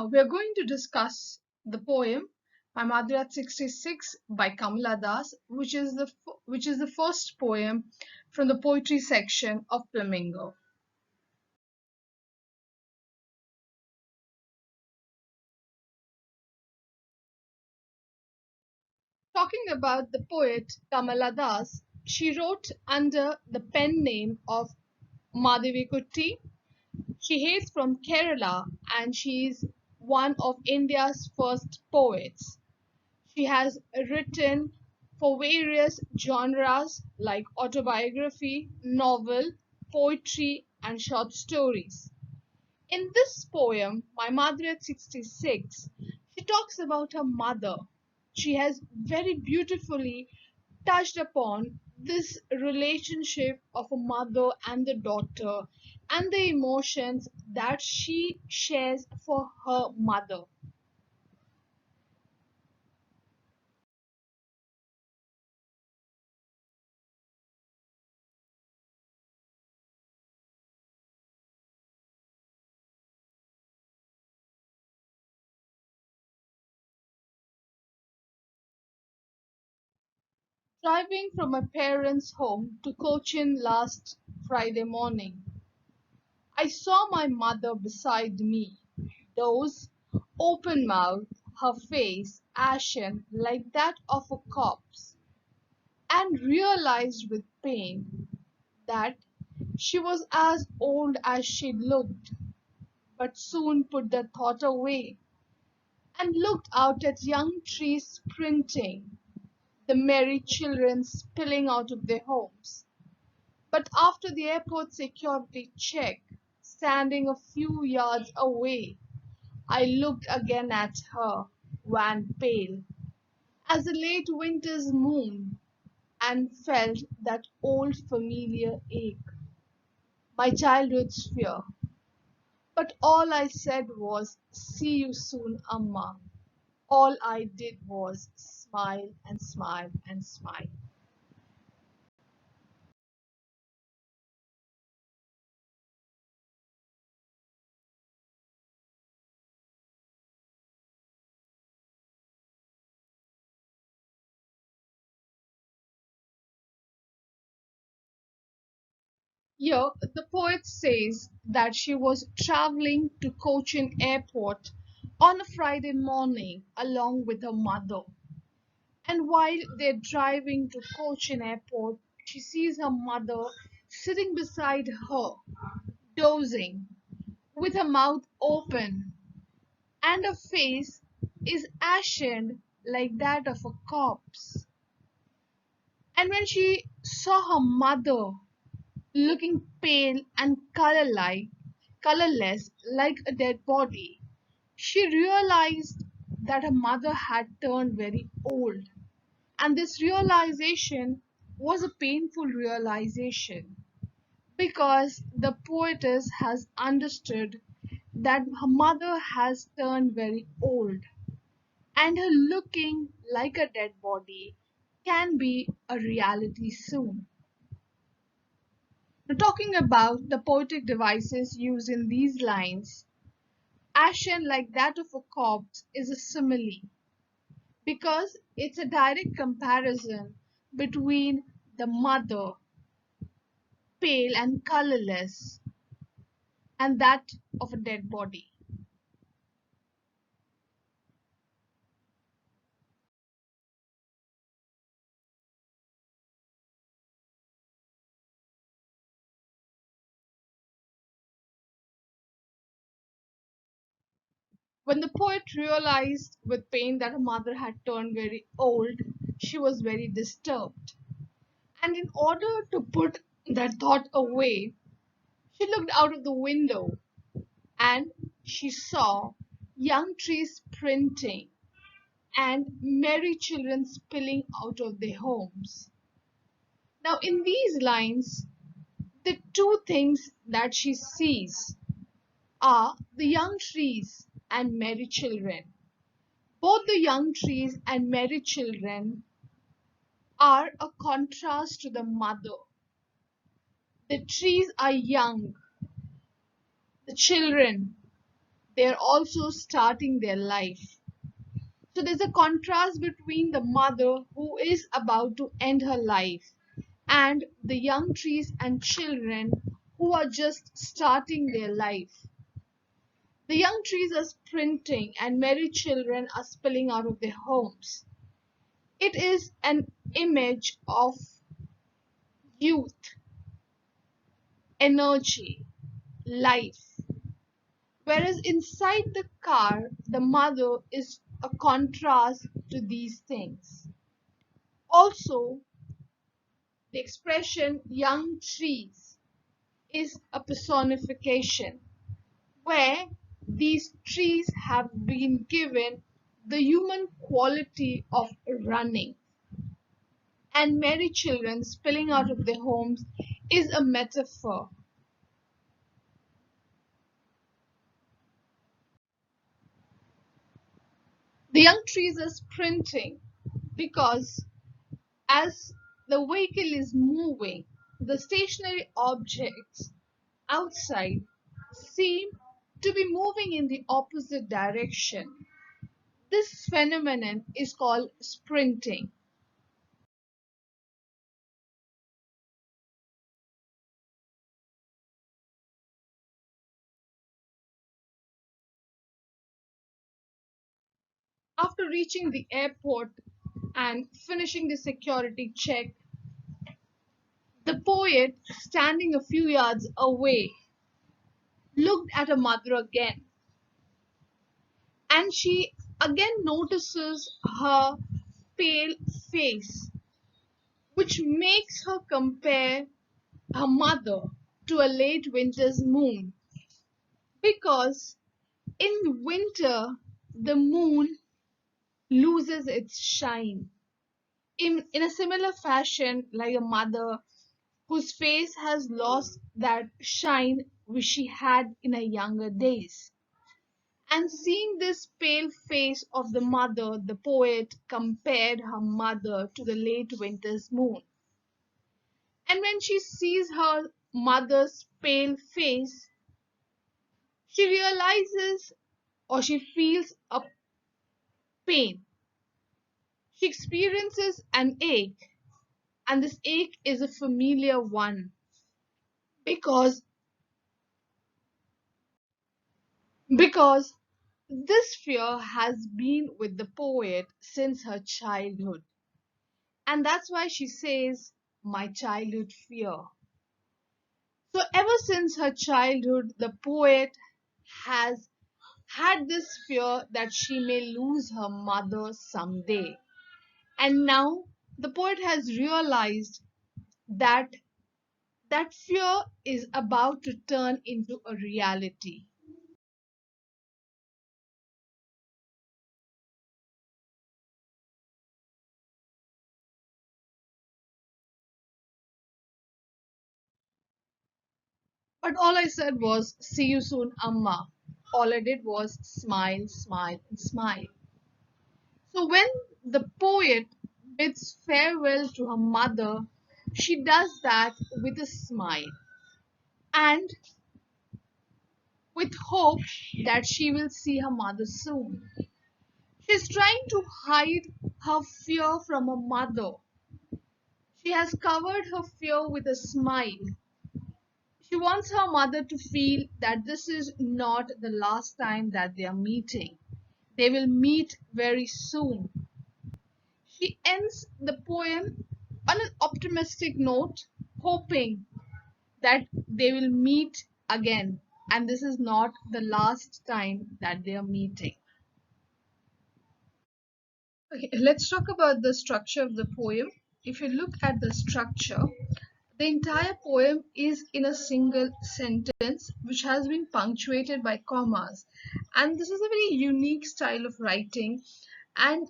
We are going to discuss the poem My Mother at 66 by Kamala Das, which is the first poem from the poetry section of Flamingo. Talking about the poet Kamala Das, she wrote under the pen name of Madhavi. She hails from Kerala and she is one of India's first poets. She has written for various genres like autobiography, novel, poetry, and short stories. In this poem, My Mother at 66, she talks about her mother. She has very beautifully touched upon this relationship of a mother and the daughter and the emotions that she shares for her mother. Driving from my parents' home to Cochin last Friday morning, I saw my mother beside me, those open mouthed, her face ashen like that of a corpse, and realized with pain that she was as old as she looked, but soon put the thought away and looked out at young trees sprinting, the merry children spilling out of their homes. But after the airport security check, standing a few yards away, I looked again at her, wan pale, as the late winter's moon, and felt that old familiar ache, my childhood's fear. But all I said was, "See you soon, Amma." All I did was smile and smile and smile. Here, the poet says that she was traveling to Cochin Airport on a Friday morning along with her mother. And while they're driving to Cochin Airport, she sees her mother sitting beside her, dozing, with her mouth open, and her face is ashen like that of a corpse. And when she saw her mother looking pale and colorless like a dead body, she realized that her mother had turned very old. And this realization was a painful realization because the poetess has understood that her mother has turned very old and her looking like a dead body can be a reality soon. Now, talking about the poetic devices used in these lines, ashen like that of a corpse is a simile because it's a direct comparison between the mother, pale and colorless, and that of a dead body. When the poet realized with pain that her mother had turned very old, she was very disturbed. And in order to put that thought away, she looked out of the window and she saw young trees sprinting and merry children spilling out of their homes. Now, in these lines, the two things that she sees are the young trees and merry children. Both the young trees and merry children are a contrast to the mother. The trees are young, the children, they're also starting their life. So there's a contrast between the mother who is about to end her life and the young trees and children who are just starting their life. The young trees are sprinting and merry children are spilling out of their homes. It is an image of youth, energy, life. Whereas inside the car, the mother is a contrast to these things. Also, the expression young trees is a personification where these trees have been given the human quality of running, and merry children spilling out of their homes is a metaphor. The young trees are sprinting because as the vehicle is moving, the stationary objects outside seem to be moving in the opposite direction. This phenomenon is called sprinting. After reaching the airport and finishing the security check, the poet, standing a few yards away, looked at her mother again, and she again notices her pale face, which makes her compare her mother to a late winter's moon. Because in winter, the moon loses its shine. In a similar fashion, like a mother whose face has lost that shine which she had in her younger days. And seeing this pale face of the mother, the poet compared her mother to the late winter's moon. And when she sees her mother's pale face, she realizes or she feels a pain. She experiences an ache, and this ache is a familiar one because because this fear has been with the poet since her childhood. And that's why she says, my childhood fear. So, ever since her childhood, the poet has had this fear that she may lose her mother someday. And now the poet has realized that that fear is about to turn into a reality. But all I said was, see you soon, Amma. All I did was smile, smile, and smile. So when the poet bids farewell to her mother, she does that with a smile and with hope that she will see her mother soon. She's trying to hide her fear from her mother. She has covered her fear with a smile. She wants her mother to feel that this is not the last time that they are meeting. They will meet very soon. She ends the poem on an optimistic note, hoping that they will meet again and this is not the last time that they are meeting. Okay, let's talk about the structure of the poem. If you look at the structure, the entire poem is in a single sentence which has been punctuated by commas. And this is a very unique style of writing. And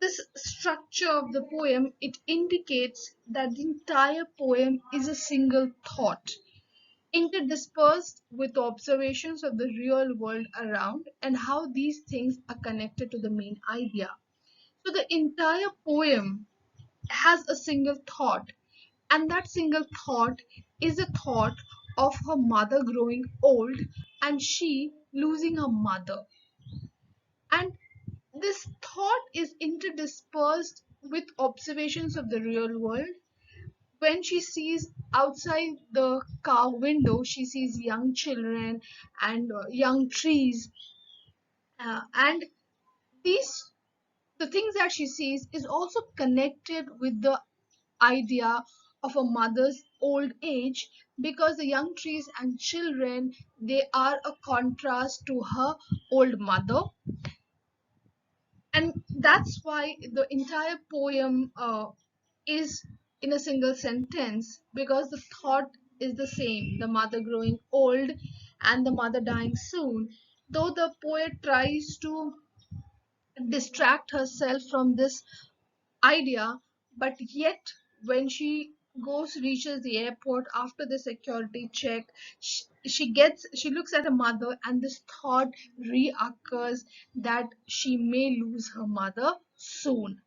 this structure of the poem, it indicates that the entire poem is a single thought, interdispersed with observations of the real world around and how these things are connected to the main idea. So the entire poem has a single thought, and that single thought is a thought of her mother growing old and she losing her mother. And this thought is interdispersed with observations of the real world. When she sees outside the car window, she sees young children and young trees, and these the things that she sees is also connected with the idea of a mother's old age, because the young trees and children, they are a contrast to her old mother. And that's why the entire poem is in a single sentence, because the thought is the same: the mother growing old and the mother dying soon. Though the poet tries to distract herself from this idea, but yet when she goes reaches the airport after the security check, she looks at her mother, and this thought reoccurs that she may lose her mother soon.